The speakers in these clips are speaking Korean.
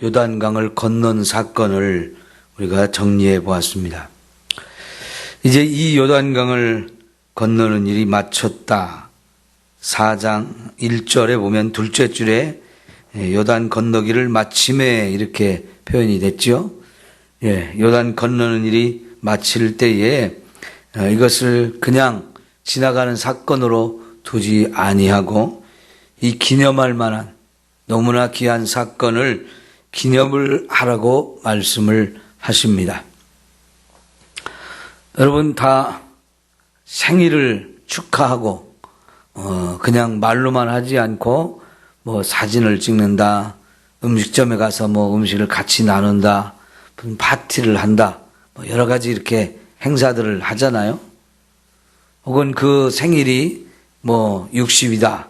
요단강을 건넌 사건을 우리가 정리해 보았습니다. 이제 이 요단강을 건너는 일이 마쳤다. 4장 1절에 보면 둘째 줄에 요단 건너기를 마침에 이렇게 표현이 됐죠. 요단 건너는 일이 마칠 때에 이것을 그냥 지나가는 사건으로 두지 아니하고 이 기념할 만한 너무나 귀한 사건을 기념을 하라고 말씀을 하십니다. 여러분 다 생일을 축하하고 그냥 말로만 하지 않고 뭐 사진을 찍는다, 음식점에 가서 뭐 음식을 같이 나눈다, 무슨 파티를 한다, 뭐 여러 가지 이렇게 행사들을 하잖아요. 혹은 그 생일이 뭐 60이다,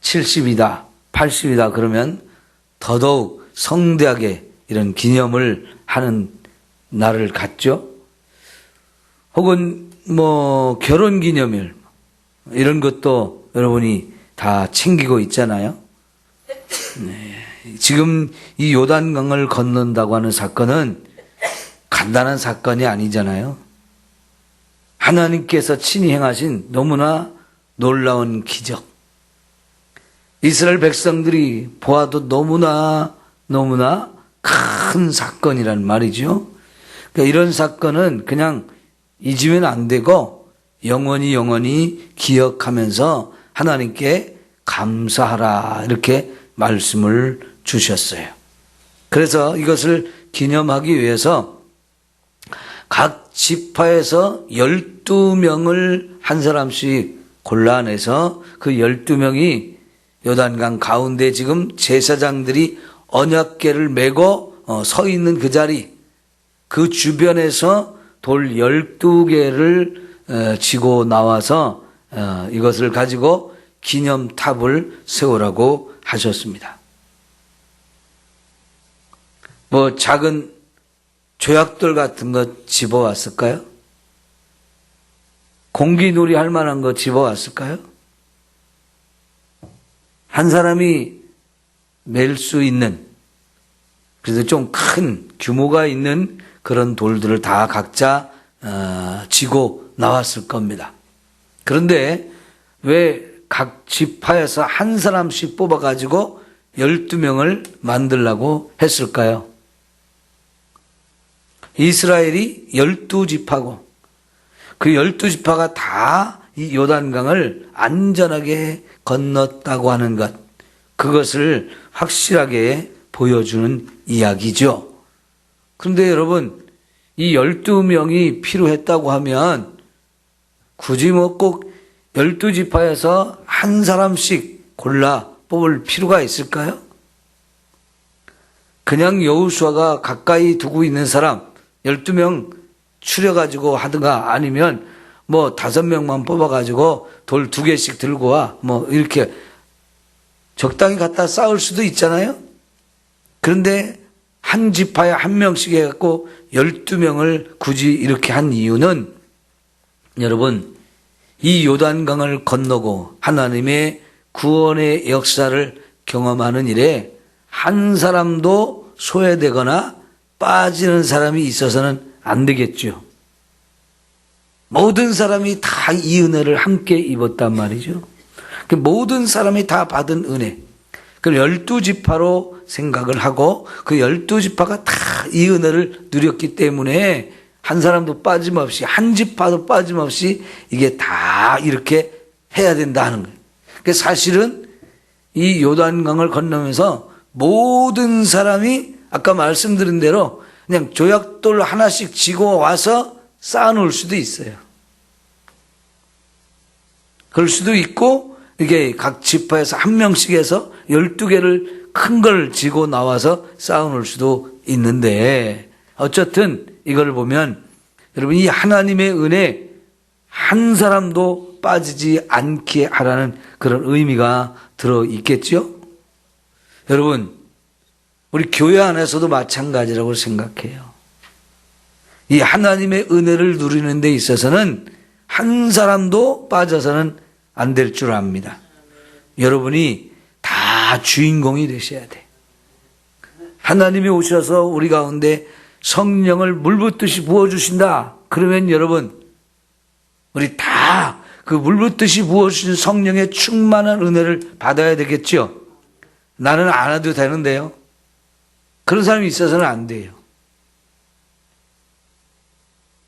70이다, 80이다 그러면 더더욱 성대하게 이런 기념을 하는 날을 갖죠. 혹은 뭐 결혼 기념일 이런 것도 여러분이 다 챙기고 있잖아요. 지금 이 요단강을 건넌다고 하는 사건은 간단한 사건이 아니잖아요. 하나님께서 친히 행하신 너무나 놀라운 기적. 이스라엘 백성들이 보아도 너무나 큰 사건이란 말이죠. 그러니까 이런 사건은 그냥 잊으면 안 되고 영원히 기억하면서 하나님께 감사하라 이렇게 말씀을 주셨어요. 그래서 이것을 기념하기 위해서 각 지파에서 12명을 한 사람씩 골라내서 그 12명이 요단강 가운데 지금 제사장들이 언약궤를 메고 서 있는 그 자리, 그 주변에서 돌 12개를 지고 나와서 이것을 가지고 기념탑을 세우라고 하셨습니다. 뭐 작은 조약돌 같은 거 집어왔을까요? 공기놀이 할 만한 거 집어왔을까요? 한 사람이 멜 수 있는, 그래서 좀 큰 규모가 있는 그런 돌들을 다 각자 지고 나왔을 겁니다. 그런데 왜 각 지파에서 한 사람씩 뽑아가지고 12명을 만들라고 했을까요? 이스라엘이 12지파고 그 12지파가 다 이 요단강을 안전하게 건넜다고 하는 것, 그것을 확실하게 보여주는 이야기죠. 그런데 여러분, 이 12명이 필요했다고 하면 굳이 뭐 꼭 12지파에서 한 사람씩 골라 뽑을 필요가 있을까요? 그냥 여호수아가 가까이 두고 있는 사람 12명 추려가지고 하든가 아니면 뭐 5명만 뽑아가지고 돌 2개씩 들고 와 뭐 이렇게 적당히 갖다 쌓을 수도 있잖아요. 그런데 한 지파에 한 명씩 해갖고 12명을 굳이 이렇게 한 이유는 여러분 이 요단강을 건너고 하나님의 구원의 역사를 경험하는 일에 한 사람도 소외되거나 빠지는 사람이 있어서는 안 되겠죠. 모든 사람이 다 이 은혜를 함께 입었단 말이죠. 모든 사람이 다 받은 은혜. 그 12지파로 생각을 하고 그 12지파가 다 이 은혜를 누렸기 때문에 한 사람도 빠짐없이 한 지파도 빠짐없이 이게 다 이렇게 해야 된다 하는 거예요. 그러니까 사실은 이 요단강을 건너면서 모든 사람이 아까 말씀드린 대로 그냥 조약돌 하나씩 지고 와서 쌓아놓을 수도 있어요. 그럴 수도 있고 이게 각 지파에서 한 명씩 해서 12개를 큰 걸 지고 나와서 쌓아놓을 수도 있는데 어쨌든 이걸 보면 여러분 이 하나님의 은혜 한 사람도 빠지지 않게 하라는 그런 의미가 들어있겠죠. 여러분 우리 교회 안에서도 마찬가지라고 생각해요. 이 하나님의 은혜를 누리는 데 있어서는 한 사람도 빠져서는 안 될 줄 압니다. 여러분이 다 주인공이 되셔야 돼. 하나님이 오셔서 우리 가운데 성령을 물붓듯이 부어주신다. 그러면 여러분, 우리 다 그 물붓듯이 부어주신 성령의 충만한 은혜를 받아야 되겠죠. 나는 안 해도 되는데요. 그런 사람이 있어서는 안 돼요.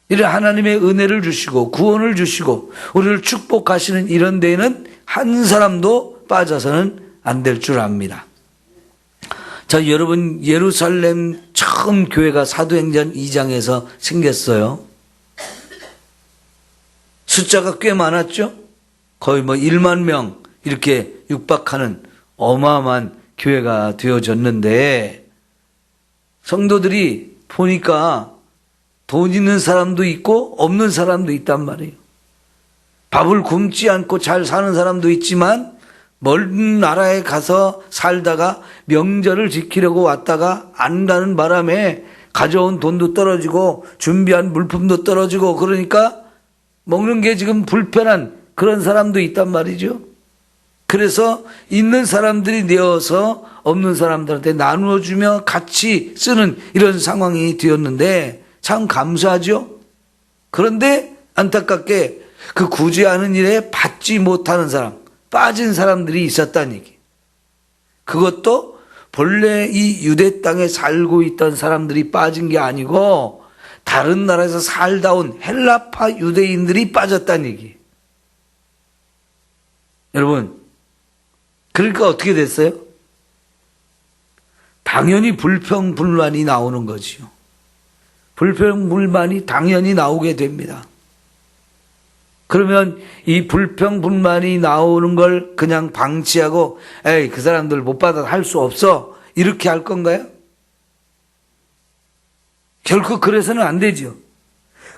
이런 하나님의 은혜를 주시고 구원을 주시고 우리를 축복하시는 이런 데에는 한 사람도 빠져서는 안 될 줄 압니다. 자, 여러분, 예루살렘 처음 교회가 사도행전 2장에서 생겼어요. 숫자가 꽤 많았죠? 거의 1만 명 이렇게 육박하는 어마어마한 교회가 되어졌는데, 성도들이 보니까 돈 있는 사람도 있고 없는 사람도 있단 말이에요. 밥을 굶지 않고 잘 사는 사람도 있지만 먼 나라에 가서 살다가 명절을 지키려고 왔다가 안 가는 바람에 가져온 돈도 떨어지고 준비한 물품도 떨어지고 그러니까 먹는 게 지금 불편한 그런 사람도 있단 말이죠. 그래서 있는 사람들이 내어서 없는 사람들한테 나누어주며 같이 쓰는 이런 상황이 되었는데 참 감사하죠. 그런데 안타깝게 그 구제하는 일에 받지 못하는 사람, 빠진 사람들이 있었다는 얘기. 그것도 본래 이 유대 땅에 살고 있던 사람들이 빠진 게 아니고 다른 나라에서 살다 온 헬라파 유대인들이 빠졌다는 얘기. 여러분, 그러니까 어떻게 됐어요? 당연히 불평불만이 나오는 거지요. 불평불만이 당연히 나오게 됩니다. 그러면 이 불평불만이 나오는 걸 그냥 방치하고 에이, 그 사람들 못 받아 할 수 없어 이렇게 할 건가요? 결코 그래서는 안 되죠.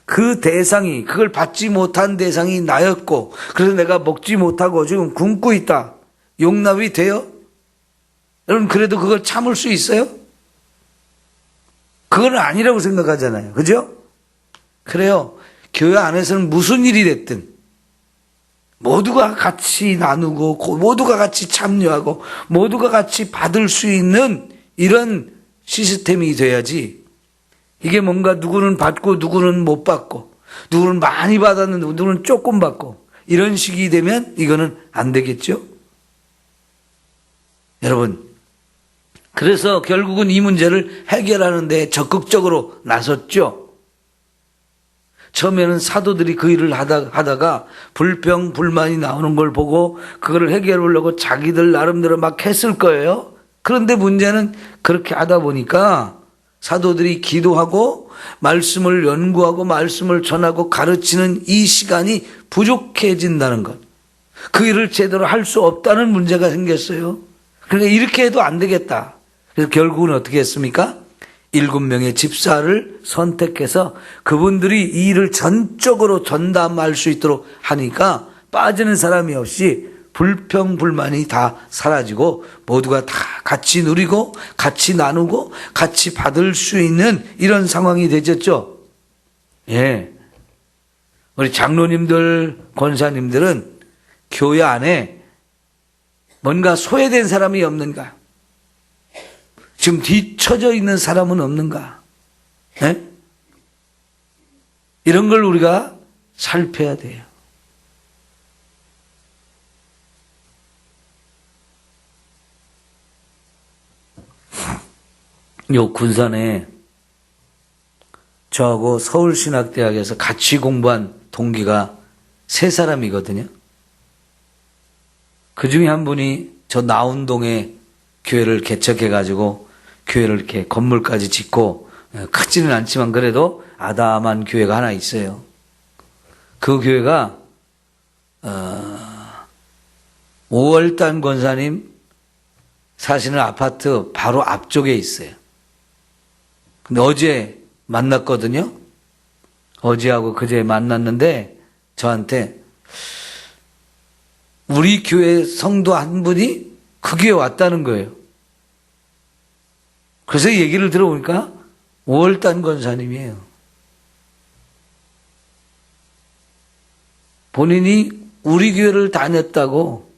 그 대상이, 그걸 받지 못한 대상이 나였고 그래서 내가 먹지 못하고 지금 굶고 있다. 용납이 돼요? 여러분, 그래도 그걸 참을 수 있어요? 그건 아니라고 생각하잖아요. 그죠? 그래요. 교회 안에서는 무슨 일이 됐든 모두가 같이 나누고 모두가 같이 참여하고 모두가 같이 받을 수 있는 이런 시스템이 돼야지, 이게 뭔가 누구는 받고 누구는 못 받고 누구는 많이 받았는데 누구는 조금 받고 이런 식이 되면 이거는 안 되겠죠? 여러분, 그래서 결국은 이 문제를 해결하는 데 적극적으로 나섰죠. 처음에는 사도들이 그 일을 하다가 불평불만이 나오는 걸 보고 그거를 해결하려고 자기들 나름대로 막 했을 거예요. 그런데 문제는 그렇게 하다 보니까 사도들이 기도하고 말씀을 연구하고 말씀을 전하고 가르치는 이 시간이 부족해진다는 것. 그 일을 제대로 할 수 없다는 문제가 생겼어요. 그러니까 이렇게 해도 안 되겠다. 그래서 결국은 어떻게 했습니까? 7명의 집사를 선택해서 그분들이 이 일을 전적으로 전담할 수 있도록 하니까 빠지는 사람이 없이 불평불만이 다 사라지고 모두가 다 같이 누리고 같이 나누고 같이 받을 수 있는 이런 상황이 되졌죠. 예. 우리 장로님들, 권사님들은 교회 안에 뭔가 소외된 사람이 없는가? 지금 뒤처져 있는 사람은 없는가? 네? 이런 걸 우리가 살펴야 돼요. 요 군산에 저하고 서울신학대학에서 같이 공부한 동기가 3사람이거든요. 그 중에 한 분이 저 나운동에 교회를 개척해가지고 교회를 이렇게 건물까지 짓고, 크지는 않지만 그래도 아담한 교회가 하나 있어요. 그 교회가 5월단 권사님 사시는 아파트 바로 앞쪽에 있어요. 근데 어제 만났거든요. 어제하고 그제 만났는데 저한테 우리 교회 성도 한 분이 그 교회 왔다는 거예요. 그래서 얘기를 들어보니까 5월단 권사님이에요. 본인이 우리 교회를 다녔다고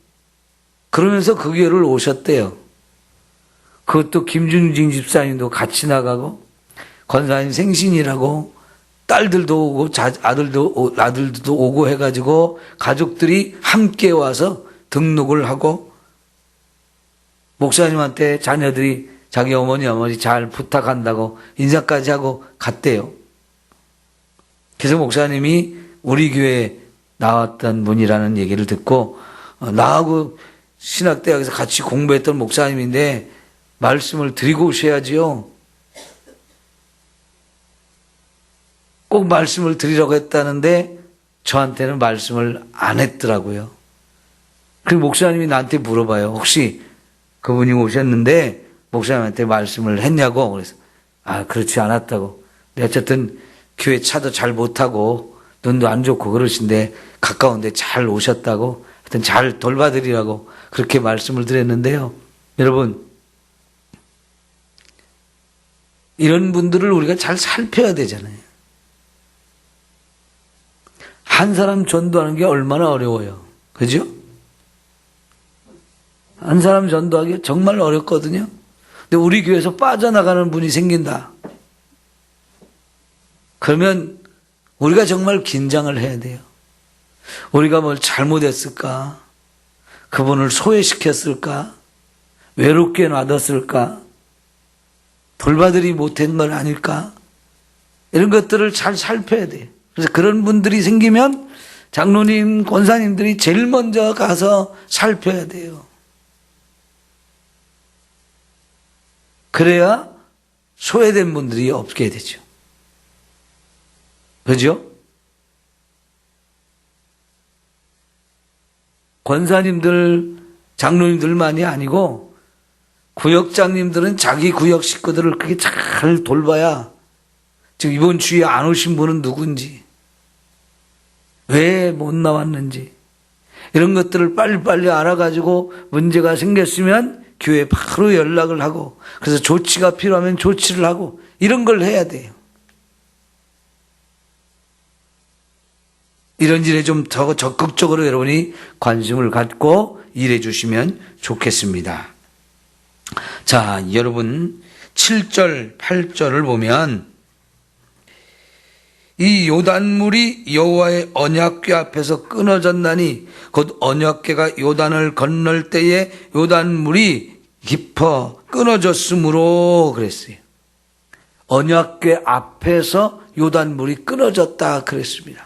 그러면서 그 교회를 오셨대요. 그것도 김준진 집사님도 같이 나가고, 권사님 생신이라고 딸들도 오고 아들도 오고 해가지고 가족들이 함께 와서 등록을 하고, 목사님한테 자녀들이 자기 어머니 잘 부탁한다고 인사까지 하고 갔대요. 그래서 목사님이 우리 교회에 나왔던 분이라는 얘기를 듣고, 나하고 신학대학에서 같이 공부했던 목사님인데 말씀을 드리고 오셔야지요. 꼭 말씀을 드리라고 했다는데 저한테는 말씀을 안 했더라고요. 그 목사님이 나한테 물어봐요. 혹시 그분이 오셨는데 목사님한테 말씀을 했냐고. 그래서 그렇지 않았다고. 근데 어쨌든 교회 차도 잘 못 타고 눈도 안 좋고 그러신데 가까운데 잘 오셨다고, 하여튼 잘 돌봐드리라고 그렇게 말씀을 드렸는데요. 여러분, 이런 분들을 우리가 잘 살펴야 되잖아요. 한 사람 전도하는 게 얼마나 어려워요. 그죠? 한 사람 전도하기 정말 어렵거든요. 근데 우리 교회에서 빠져나가는 분이 생긴다. 그러면 우리가 정말 긴장을 해야 돼요. 우리가 뭘 잘못했을까? 그분을 소외시켰을까? 외롭게 놔뒀을까? 돌봐드리 못한 건 아닐까? 이런 것들을 잘 살펴야 돼요. 그래서 그런 분들이 생기면 장로님, 권사님들이 제일 먼저 가서 살펴야 돼요. 그래야 소외된 분들이 없게 되죠. 그죠? 권사님들, 장로님들만이 아니고 구역장님들은 자기 구역 식구들을 그렇게 잘 돌봐야, 지금 이번 주에 안 오신 분은 누군지, 왜 못 나왔는지, 이런 것들을 빨리빨리 알아가지고 문제가 생겼으면 교회에 바로 연락을 하고, 그래서 조치가 필요하면 조치를 하고, 이런 걸 해야 돼요. 이런 일에 좀 더 적극적으로 여러분이 관심을 갖고 일해 주시면 좋겠습니다. 자, 여러분 7절, 8절을 보면 이 요단물이 여호와의 언약궤 앞에서 끊어졌나니 곧 언약궤가 요단을 건널 때에 요단물이 깊어 끊어졌으므로 그랬어요. 언약궤 앞에서 요단물이 끊어졌다 그랬습니다.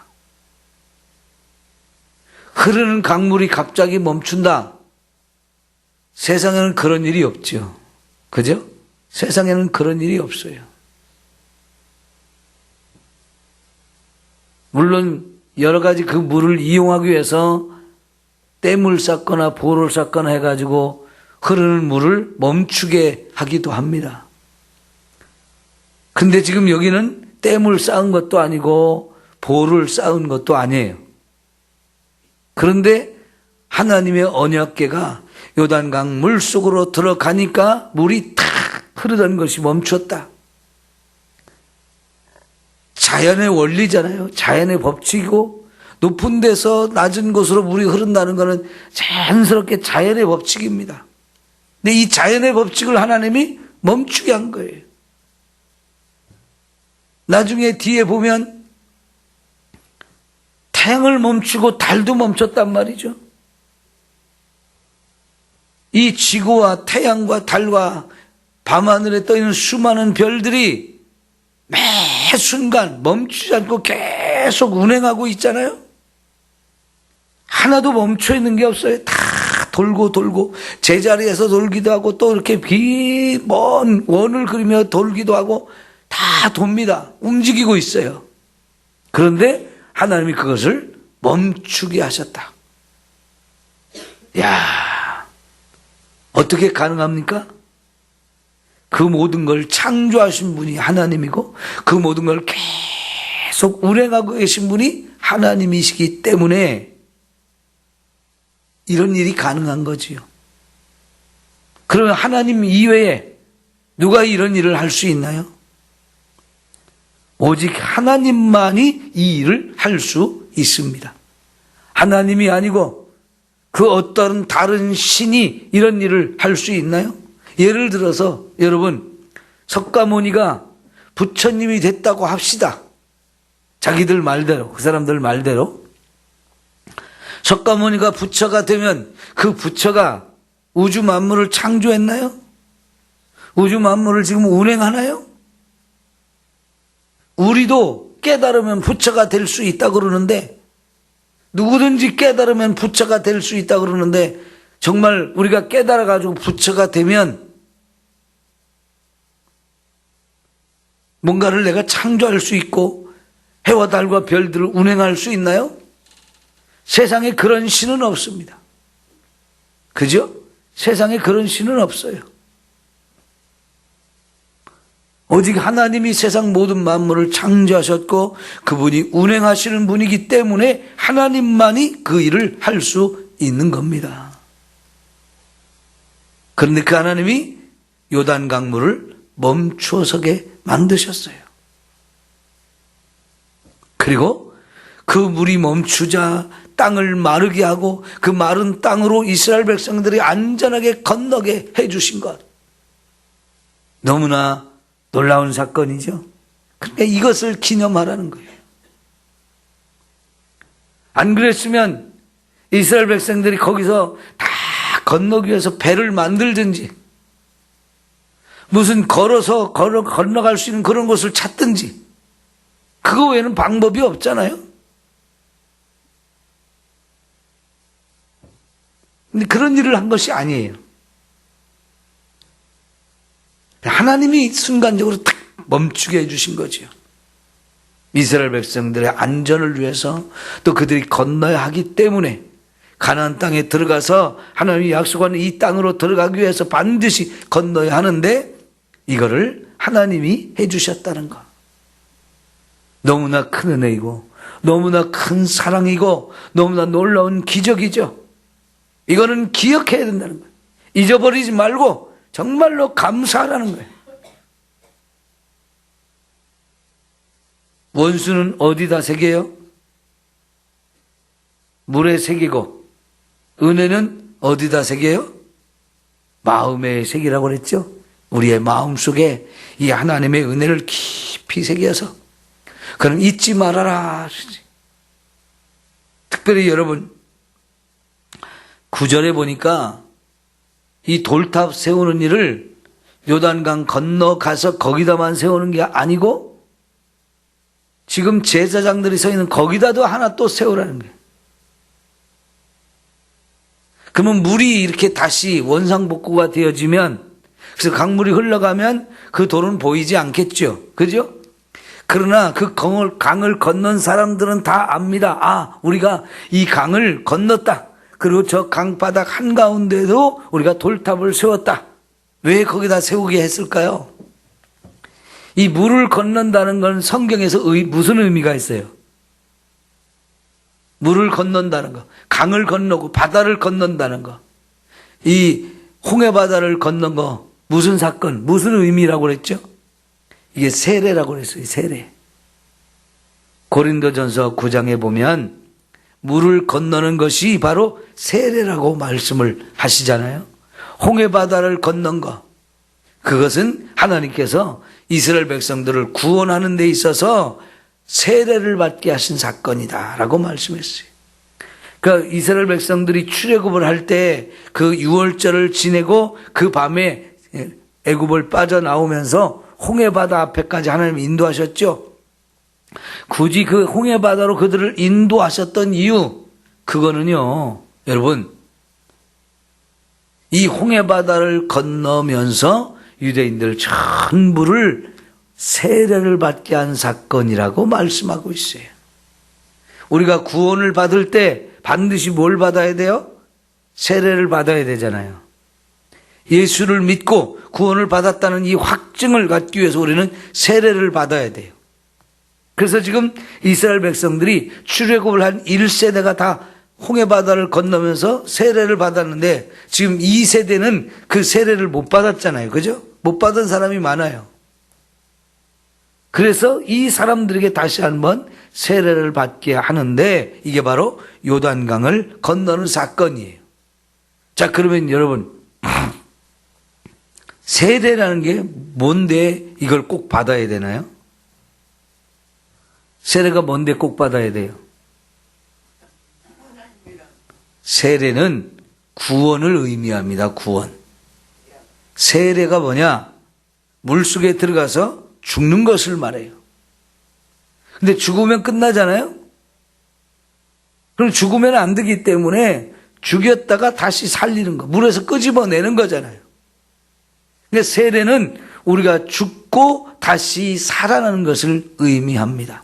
흐르는 강물이 갑자기 멈춘다. 세상에는 그런 일이 없죠. 그죠? 세상에는 그런 일이 없어요. 물론 여러 가지 그 물을 이용하기 위해서 댐을 쌓거나 보를 쌓거나 해가지고 흐르는 물을 멈추게 하기도 합니다. 근데 지금 여기는 댐을 쌓은 것도 아니고 보를 쌓은 것도 아니에요. 그런데 하나님의 언약궤가 요단강 물속으로 들어가니까 물이 탁 흐르던 것이 멈췄다. 자연의 원리잖아요. 자연의 법칙이고, 높은 데서 낮은 곳으로 물이 흐른다는 것은 자연스럽게 자연의 법칙입니다. 근데 이 자연의 법칙을 하나님이 멈추게 한 거예요. 나중에 뒤에 보면 태양을 멈추고 달도 멈췄단 말이죠. 이 지구와 태양과 달과 밤하늘에 떠있는 수많은 별들이 매 순간 멈추지 않고 계속 운행하고 있잖아요. 하나도 멈춰 있는 게 없어요. 다 돌고 제자리에서 돌기도 하고 또 이렇게 먼 원을 그리며 돌기도 하고 다 돕니다. 움직이고 있어요. 그런데 하나님이 그것을 멈추게 하셨다. 야, 어떻게 가능합니까? 그 모든 걸 창조하신 분이 하나님이고 그 모든 걸 계속 운행하고 계신 분이 하나님이시기 때문에 이런 일이 가능한 거지요. 그러면 하나님 이외에 누가 이런 일을 할 수 있나요? 오직 하나님만이 이 일을 할 수 있습니다. 하나님이 아니고 그 어떤 다른 신이 이런 일을 할 수 있나요? 예를 들어서 여러분, 석가모니가 부처님이 됐다고 합시다. 자기들 말대로, 그 사람들 말대로. 석가모니가 부처가 되면 그 부처가 우주 만물을 창조했나요? 우주 만물을 지금 운행하나요? 우리도 깨달으면 부처가 될 수 있다 그러는데, 누구든지 깨달으면 부처가 될 수 있다 그러는데, 정말 우리가 깨달아가지고 부처가 되면 뭔가를 내가 창조할 수 있고 해와 달과 별들을 운행할 수 있나요? 세상에 그런 신은 없습니다. 그죠? 세상에 그런 신은 없어요. 오직 하나님이 세상 모든 만물을 창조하셨고 그분이 운행하시는 분이기 때문에 하나님만이 그 일을 할 수 있는 겁니다. 그런데 그 하나님이 요단 강물을 멈추어서게 만드셨어요. 그리고 그 물이 멈추자 땅을 마르게 하고 그 마른 땅으로 이스라엘 백성들이 안전하게 건너게 해주신 것. 너무나 놀라운 사건이죠. 그러니까 이것을 기념하라는 거예요. 안 그랬으면 이스라엘 백성들이 거기서 다 건너기 위해서 배를 만들든지 무슨 건너갈 수 있는 그런 곳을 찾든지 그거 외에는 방법이 없잖아요. 근데 그런 일을 한 것이 아니에요. 하나님이 순간적으로 딱 멈추게 해주신 거죠. 이스라엘 백성들의 안전을 위해서 또 그들이 건너야 하기 때문에 가나안 땅에 들어가서 하나님이 약속하는 이 땅으로 들어가기 위해서 반드시 건너야 하는데 이거를 하나님이 해주셨다는 거. 너무나 큰 은혜이고 너무나 큰 사랑이고 너무나 놀라운 기적이죠. 이거는 기억해야 된다는 거예요. 잊어버리지 말고 정말로 감사하라는 거예요. 원수는 어디다 새겨요? 물에 새기고 은혜는 어디다 새겨요? 마음에 새기라고 그랬죠. 우리의 마음속에 이 하나님의 은혜를 깊이 새겨서 그럼 잊지 말아라. 특별히 여러분 9절에 보니까 이 돌탑 세우는 일을 요단강 건너가서 거기다만 세우는 게 아니고 지금 제사장들이 서 있는 거기다도 하나 또 세우라는 거예요. 그러면 물이 이렇게 다시 원상복구가 되어지면 그래서 강물이 흘러가면 그 돌은 보이지 않겠죠. 그죠? 그러나 그 강을 건넌 사람들은 다 압니다. 아, 우리가 이 강을 건넜다. 그리고 저 강바닥 한가운데도 우리가 돌탑을 세웠다. 왜 거기다 세우게 했을까요? 이 물을 건넌다는 건 성경에서 무슨 의미가 있어요? 물을 건넌다는 거, 강을 건너고 바다를 건넌다는 거, 이 홍해바다를 건넌 거 무슨 사건, 무슨 의미라고 그랬죠? 이게 세례라고 그랬어요. 세례. 고린도전서 9장에 보면 물을 건너는 것이 바로 세례라고 말씀을 하시잖아요. 홍해바다를 건넌 것, 그것은 하나님께서 이스라엘 백성들을 구원하는 데 있어서 세례를 받게 하신 사건이다 라고 말씀했어요. 그러니까 이스라엘 백성들이 출애굽을 할 때 그 유월절을 지내고 그 밤에 애굽을 빠져나오면서 홍해바다 앞에까지 하나님이 인도하셨죠. 굳이 그 홍해바다로 그들을 인도하셨던 이유, 그거는요, 여러분, 이 홍해바다를 건너면서 유대인들 전부를 세례를 받게 한 사건이라고 말씀하고 있어요. 우리가 구원을 받을 때 반드시 뭘 받아야 돼요? 세례를 받아야 되잖아요. 예수를 믿고 구원을 받았다는 이 확증을 갖기 위해서 우리는 세례를 받아야 돼요. 그래서 지금 이스라엘 백성들이 출애굽을 한 1세대가 다 홍해바다를 건너면서 세례를 받았는데 지금 2세대는 그 세례를 못 받았잖아요. 그죠? 못 받은 사람이 많아요. 그래서 이 사람들에게 다시 한번 세례를 받게 하는데 이게 바로 요단강을 건너는 사건이에요. 자, 그러면 여러분 세례라는 게 뭔데 이걸 꼭 받아야 되나요? 세례가 뭔데 꼭 받아야 돼요? 세례는 구원을 의미합니다. 구원. 세례가 뭐냐? 물속에 들어가서 죽는 것을 말해요. 근데 죽으면 끝나잖아요? 그럼 죽으면 안 되기 때문에 죽였다가 다시 살리는 거, 물에서 끄집어내는 거잖아요. 근데 세례는 우리가 죽고 다시 살아나는 것을 의미합니다.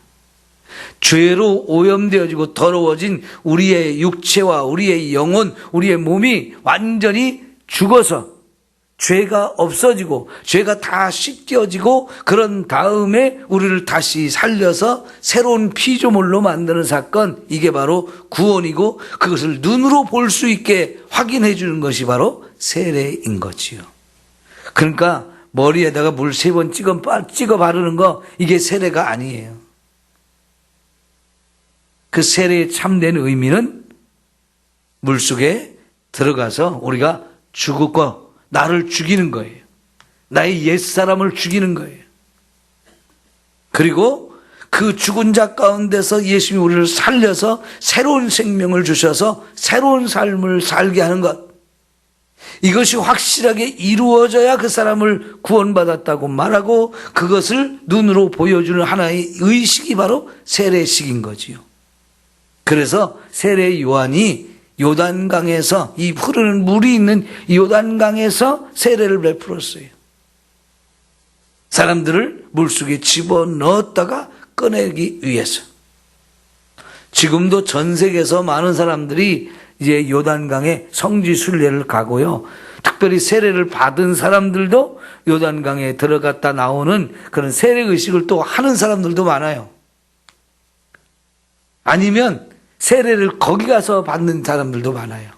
죄로 오염되어지고 더러워진 우리의 육체와 우리의 영혼, 우리의 몸이 완전히 죽어서 죄가 없어지고 죄가 다 씻겨지고 그런 다음에 우리를 다시 살려서 새로운 피조물로 만드는 사건, 이게 바로 구원이고 그것을 눈으로 볼 수 있게 확인해 주는 것이 바로 세례인 거지요. 그러니까 머리에다가 물 3번 찍어 바르는 거, 이게 세례가 아니에요. 그 세례의 참된 의미는 물속에 들어가서 우리가 죽고 나를 죽이는 거예요. 나의 옛사람을 죽이는 거예요. 그리고 그 죽은 자 가운데서 예수님이 우리를 살려서 새로운 생명을 주셔서 새로운 삶을 살게 하는 것, 이것이 확실하게 이루어져야 그 사람을 구원받았다고 말하고 그것을 눈으로 보여주는 하나의 의식이 바로 세례식인 거지요. 그래서 세례 요한이 요단강에서, 이 흐르는 물이 있는 요단강에서 세례를 베풀었어요. 사람들을 물속에 집어넣었다가 꺼내기 위해서. 지금도 전 세계에서 많은 사람들이 이제 요단강에 성지 순례를 가고요. 특별히 세례를 받은 사람들도 요단강에 들어갔다 나오는 그런 세례 의식을 또 하는 사람들도 많아요. 아니면 세례를 거기 가서 받는 사람들도 많아요.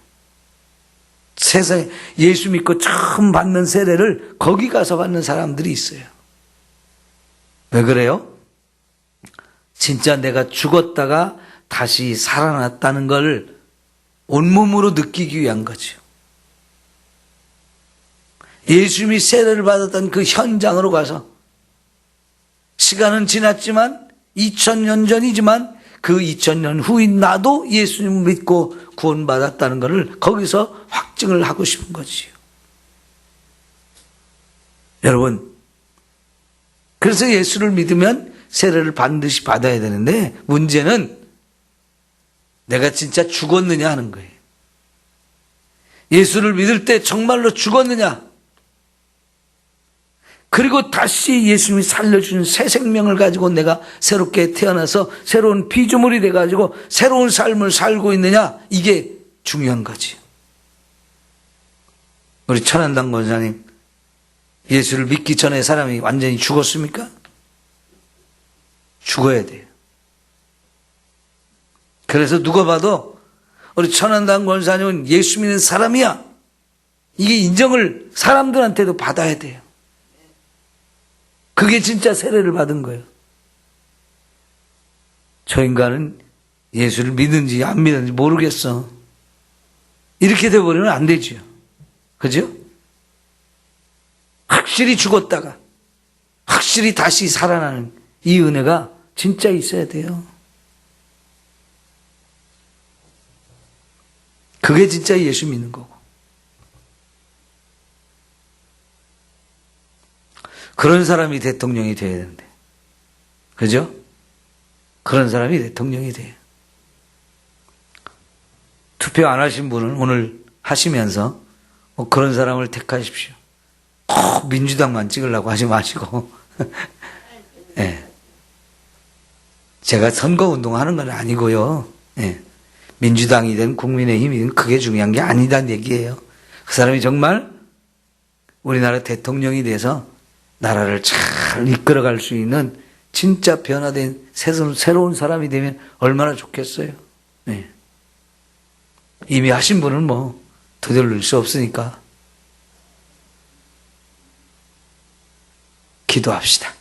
세상에 예수 믿고 처음 받는 세례를 거기 가서 받는 사람들이 있어요. 왜 그래요? 진짜 내가 죽었다가 다시 살아났다는 걸 온몸으로 느끼기 위한 거죠. 예수님이 세례를 받았던 그 현장으로 가서, 시간은 지났지만 2000년 전이지만 그 2000년 후인 나도 예수님 믿고 구원받았다는 것을 거기서 확증을 하고 싶은 거지요. 여러분, 그래서 예수를 믿으면 세례를 반드시 받아야 되는데, 문제는 내가 진짜 죽었느냐 하는 거예요. 예수를 믿을 때 정말로 죽었느냐? 그리고 다시 예수님이 살려주신 새 생명을 가지고 내가 새롭게 태어나서 새로운 피조물이 돼가지고 새로운 삶을 살고 있느냐, 이게 중요한 거지. 우리 천안당 권사님, 예수를 믿기 전에 사람이 완전히 죽었습니까? 죽어야 돼요. 그래서 누가 봐도 우리 천안당 권사님은 예수 믿는 사람이야, 이게 인정을 사람들한테도 받아야 돼요. 그게 진짜 세례를 받은 거예요. 저 인간은 예수를 믿는지 안 믿는지 모르겠어, 이렇게 돼버리면 안 되죠. 그죠? 확실히 죽었다가 확실히 다시 살아나는 이 은혜가 진짜 있어야 돼요. 그게 진짜 예수 믿는 거고. 그런 사람이 대통령이 돼야 되는데, 그죠? 그런 사람이 대통령이 돼요. 투표 안 하신 분은 오늘 하시면서 그런 사람을 택하십시오. 꼭 민주당만 찍으려고 하지 마시고. 네. 제가 선거운동 하는 건 아니고요. 네. 민주당이든 국민의힘이든 그게 중요한 게 아니다는 얘기예요. 그 사람이 정말 우리나라 대통령이 돼서 나라를 잘 이끌어갈 수 있는 진짜 변화된 새로운 사람이 되면 얼마나 좋겠어요. 네. 이미 하신 분은 뭐 되돌릴 수 없으니까 기도합시다.